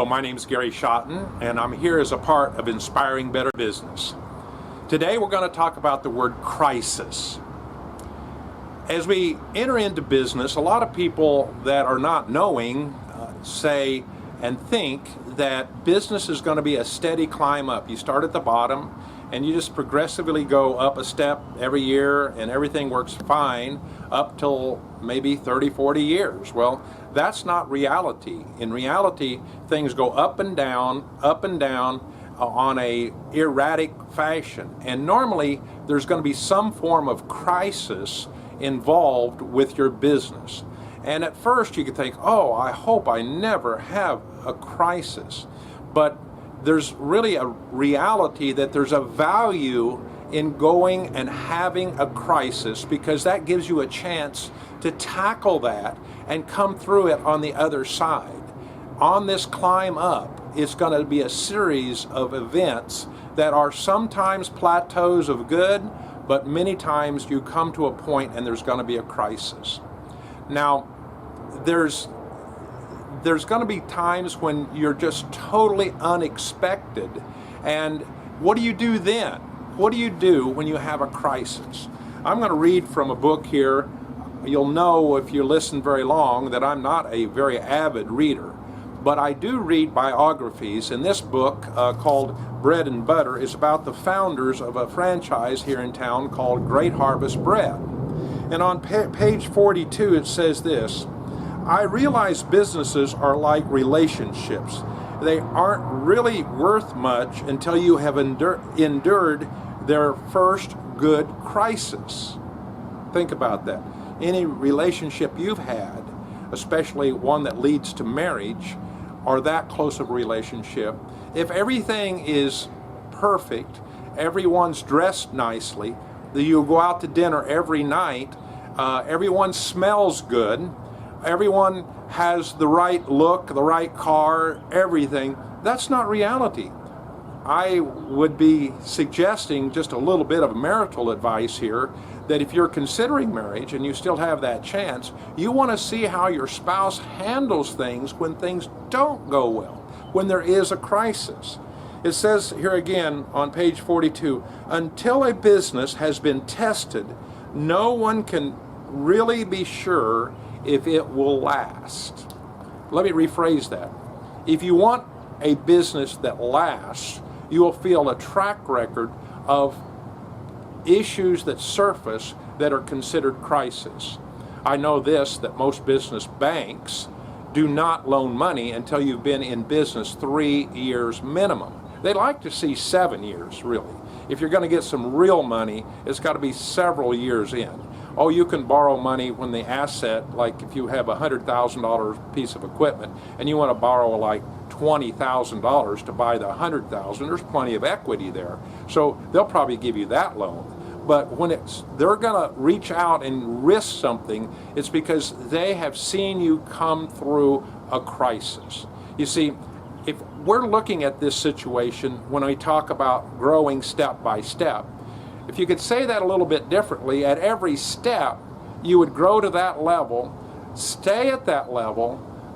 Hello, my name is Gary Schotten, and I'm here as a part of Inspiring Better Business. Today we're going to talk about the word crisis. As we enter into business, a lot of people that are not knowing say and think that business is going to be a steady climb up. You start at the bottom and you just progressively go up a step every year and everything works fine up till maybe 30, 40 years. Well, that's not reality. In reality, things go up and down on a erratic fashion. And normally there's going to be some form of crisis involved with your business. And at first you could think, oh, I hope I never have a crisis. But there's really a reality that there's a value in going and having a crisis, because that gives you a chance to tackle that and come through it on the other side. On this climb up, it's going to be a series of events that are sometimes plateaus of good, but many times you come to a point and there's going to be a crisis. Now, there's going to be times when you're just totally unexpected. And what do you do then? What do you do when you have a crisis? I'm going to read from a book here. You'll know if you listen very long that I'm not a very avid reader, but I do read biographies, and this book called Bread and Butter is about the founders of a franchise here in town called Great Harvest Bread. And on page 42 it says this: I realize businesses are like relationships. They aren't really worth much until you have endured their first good crisis. Think about that. Any relationship you've had, especially one that leads to marriage, or that close of a relationship, if everything is perfect, everyone's dressed nicely, you go out to dinner every night, everyone smells good, everyone has the right look, the right car, everything, that's not reality. I would be suggesting just a little bit of marital advice here, that if you're considering marriage and you still have that chance, you want to see how your spouse handles things when things don't go well, when there is a crisis. It says here again on page 42, until a business has been tested, no one can really be sure if it will last. Let me rephrase that. If you want a business that lasts, you will feel a track record of issues that surface that are considered crisis. I know this, that most business banks do not loan money until you've been in business 3 years minimum. They like to see 7 years, really. If you're going to get some real money, it's got to be several years in. Oh, you can borrow money when the asset, like if you have a $100,000 piece of equipment and you want to borrow like $20,000 to buy the $100,000, there's plenty of equity there. So they'll probably give you that loan. But when they're going to reach out and risk something, it's because they have seen you come through a crisis. You see, if we're looking at this situation when we talk about growing step by step, if you could say that a little bit differently, at every step you would grow to that level, stay at that level,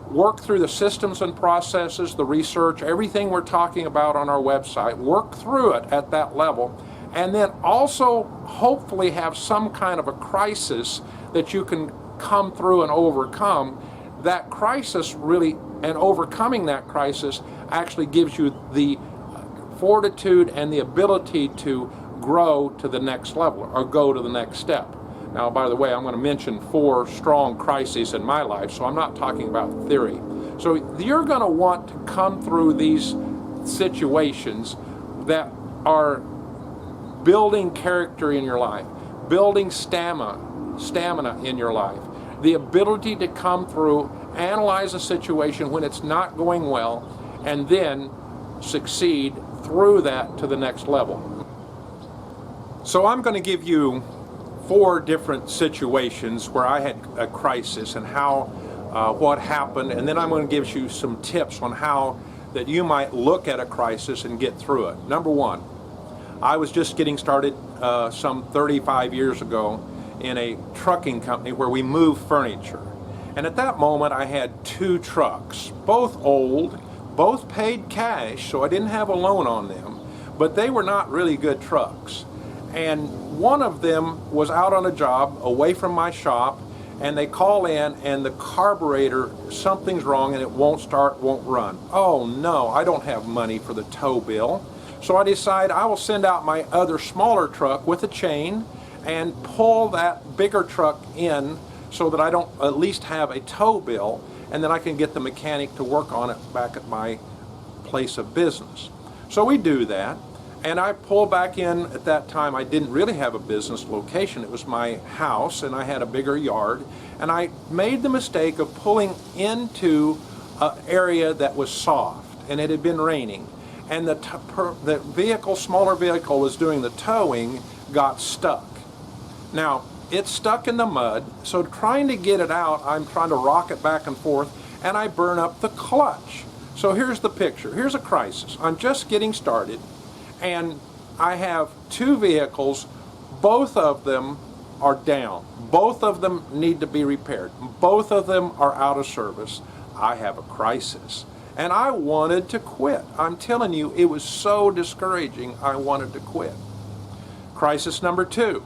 work through the systems and processes, the research, everything we're talking about on our website, work through it at that level, and then also hopefully have some kind of a crisis that you can come through and overcome. That crisis really, and overcoming that crisis, actually gives you the fortitude and the ability to grow to the next level or go to the next step. Now, by the way, I'm going to mention 4 strong crises in my life, so I'm not talking about theory. So you're going to want to come through these situations that are building character in your life, building stamina in your life, the ability to come through, analyze a situation when it's not going well, and then succeed through that to the next level. So I'm going to give you 4 different situations where I had a crisis and how, what happened, and then I'm going to give you some tips on how that you might look at a crisis and get through it. Number 1, I was just getting started some 35 years ago in a trucking company where we moved furniture. And at that moment I had 2 trucks, both old, both paid cash, so I didn't have a loan on them, but they were not really good trucks. And one of them was out on a job away from my shop, and they call in and the carburetor, something's wrong and it won't start, won't run. Oh no, I don't have money for the tow bill. So I decide I will send out my other smaller truck with a chain and pull that bigger truck in so that I don't at least have a tow bill, and then I can get the mechanic to work on it back at my place of business. So we do that, and I pull back in. At that time I didn't really have a business location. It was my house and I had a bigger yard, and I made the mistake of pulling into an area that was soft and it had been raining, and the vehicle, smaller vehicle was doing the towing, got stuck. Now it's stuck in the mud, so trying to get it out, I'm trying to rock it back and forth, and I burn up the clutch. So here's the picture. Here's a crisis. I'm just getting started, and I have two vehicles. Both of them are down. Both of them need to be repaired. Both of them are out of service. I have a crisis, and I wanted to quit. I'm telling you, it was so discouraging, I wanted to quit. Crisis number two.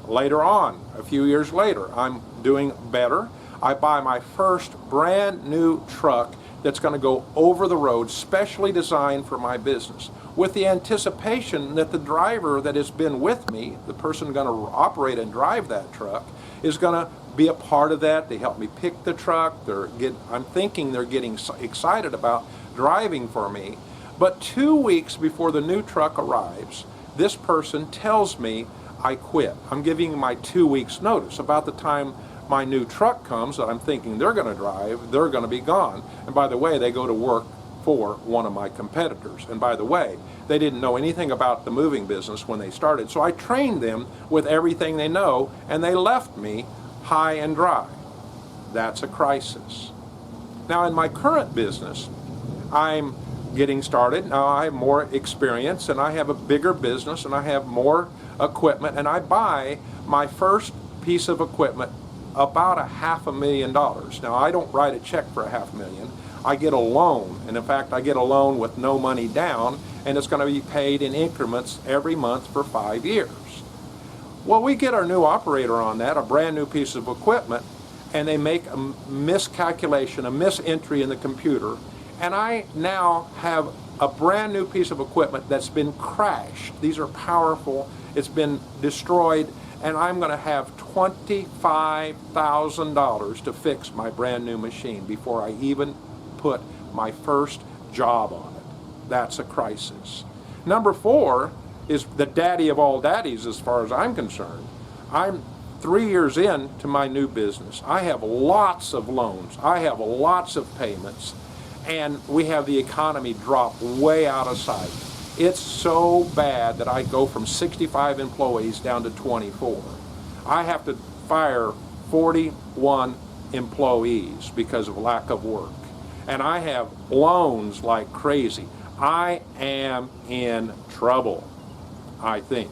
Later on, a few years later, I'm doing better. I buy my first brand new truck that's going to go over the road, specially designed for my business, with the anticipation that the driver that has been with me, the person going to operate and drive that truck, is going to be a part of that. They help me pick the truck. I'm thinking they're getting excited about driving for me. But 2 weeks before the new truck arrives, this person tells me I quit. I'm giving my 2 weeks notice. About the time my new truck comes that I'm thinking they're going to drive, they're going to be gone. And by the way, they go to work for one of my competitors. And by the way, they didn't know anything about the moving business when they started. So I trained them with everything they know, and they left me high and dry. That's a crisis. Now in my current business, I'm getting started. Now I have more experience, and I have a bigger business, and I have more equipment, and I buy my first piece of equipment about $500,000. Now I don't write a check for $500,000. I get a loan, and in fact I get a loan with no money down, and it's going to be paid in increments every month for 5 years. Well, we get our new operator on that, a brand new piece of equipment, and they make a miscalculation, a misentry in the computer, and I now have a brand new piece of equipment that's been crashed. These are powerful. It's been destroyed, and I'm going to have $25,000 to fix my brand new machine before I even put my first job on it. That's a crisis. Number 4 is the daddy of all daddies as far as I'm concerned. I'm 3 years into my new business. I have lots of loans. I have lots of payments, and we have the economy drop way out of sight. It's so bad that I go from 65 employees down to 24. I have to fire 41 employees because of lack of work. And I have loans like crazy. I am in trouble, I think.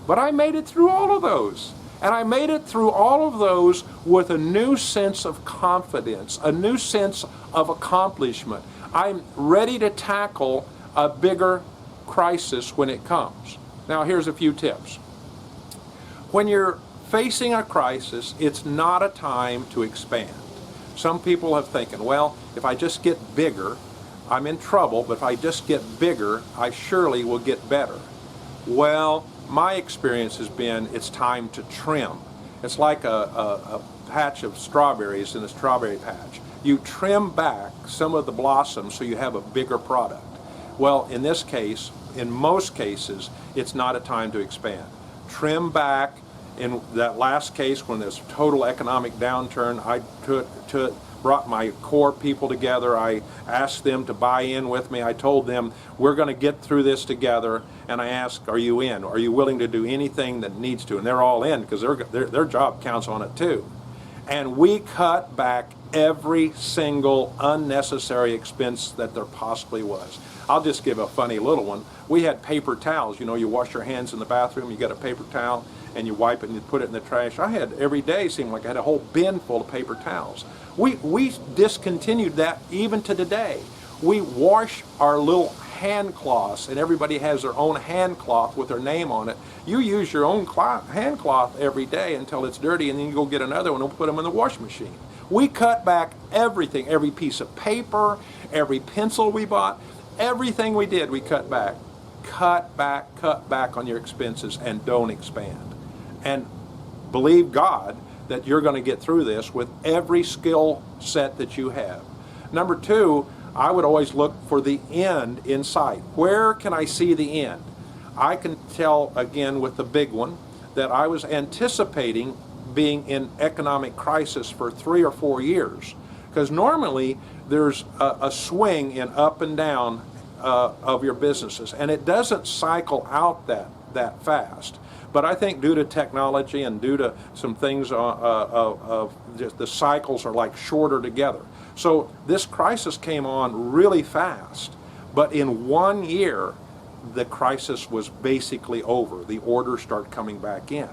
But I made it through all of those. And I made it through all of those with a new sense of confidence, a new sense of accomplishment. I'm ready to tackle a bigger crisis when it comes. Now here's a few tips. When you're facing a crisis, it's not a time to expand. Some people have thinking, well, if I just get bigger, I'm in trouble, but if I just get bigger, I surely will get better. Well, my experience has been it's time to trim. It's like a patch of strawberries in a strawberry patch. You trim back some of the blossoms so you have a bigger product. Well, in this case, in most cases, it's not a time to expand. Trim back. In that last case, when there's total economic downturn, I brought my core people together. I asked them to buy in with me. I told them, we're going to get through this together. And I asked, are you in? Are you willing to do anything that needs to? And they're all in because their job counts on it too. And we cut back every single unnecessary expense that there possibly was. I'll just give a funny little one. We had paper towels. You know, you wash your hands in the bathroom, you get a paper towel, and you wipe it and you put it in the trash. I had every day seemed like I had a whole bin full of paper towels. We discontinued that even to today. We wash our little hand cloths, and everybody has their own hand cloth with their name on it. You use your own hand cloth every day until it's dirty, and then you go get another one and put them in the washing machine. We cut back everything, every piece of paper, every pencil we bought, everything we did, we cut back. Cut back on your expenses and don't expand. And believe God that you're going to get through this with every skill set that you have. Number two, I would always look for the end in sight. Where can I see the end? I can tell, again, with the big one, that I was anticipating being in economic crisis for 3 or 4 years. Because normally there's a swing in up and down of your businesses, and it doesn't cycle out that fast. But I think due to technology and due to some things of just the cycles are like shorter together. So this crisis came on really fast, but in 1 year, the crisis was basically over. The orders start coming back in.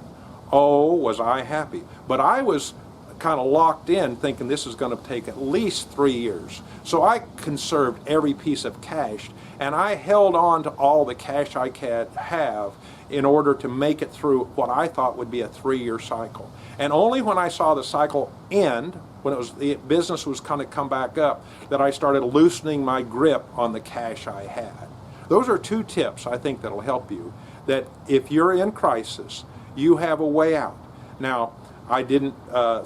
Oh, was I happy. But I was kind of locked in thinking this is going to take at least 3 years. So I conserved every piece of cash, and I held on to all the cash I could have in order to make it through what I thought would be a 3-year cycle. And only when I saw the cycle end, when the business was kind of come back up, that I started loosening my grip on the cash I had. Those are 2 tips I think that'll help you, that if you're in crisis, you have a way out. Now, I didn't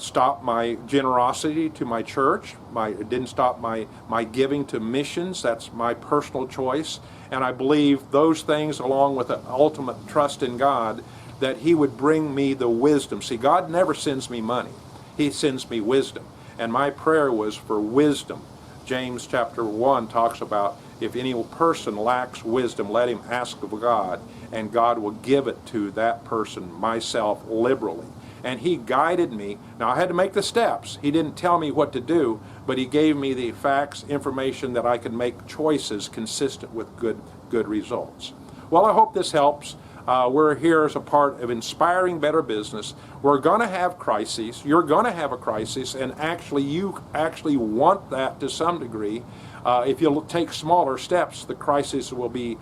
stop my generosity to my church. It didn't stop my giving to missions. That's my personal choice. And I believe those things, along with an ultimate trust in God, that He would bring me the wisdom. See, God never sends me money. He sends me wisdom. And my prayer was for wisdom. James chapter 1 talks about, if any person lacks wisdom, let him ask of God, and God will give it to that person, myself, liberally. And He guided me. Now, I had to make the steps. He didn't tell me what to do, but He gave me the facts, information that I could make choices consistent with good results. Well, I hope this helps. We're here as a part of Inspiring Better Business. We're going to have crises. You're going to have a crisis, and you actually want that to some degree. If you'll take smaller steps, the crisis will be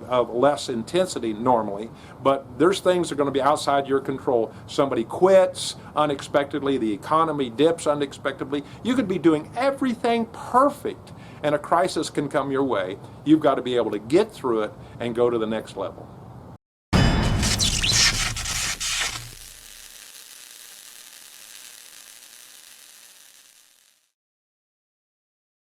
of less intensity normally, but there's things that are going to be outside your control. Somebody quits unexpectedly, the economy dips unexpectedly. You could be doing everything perfect, and a crisis can come your way. You've got to be able to get through it and go to the next level.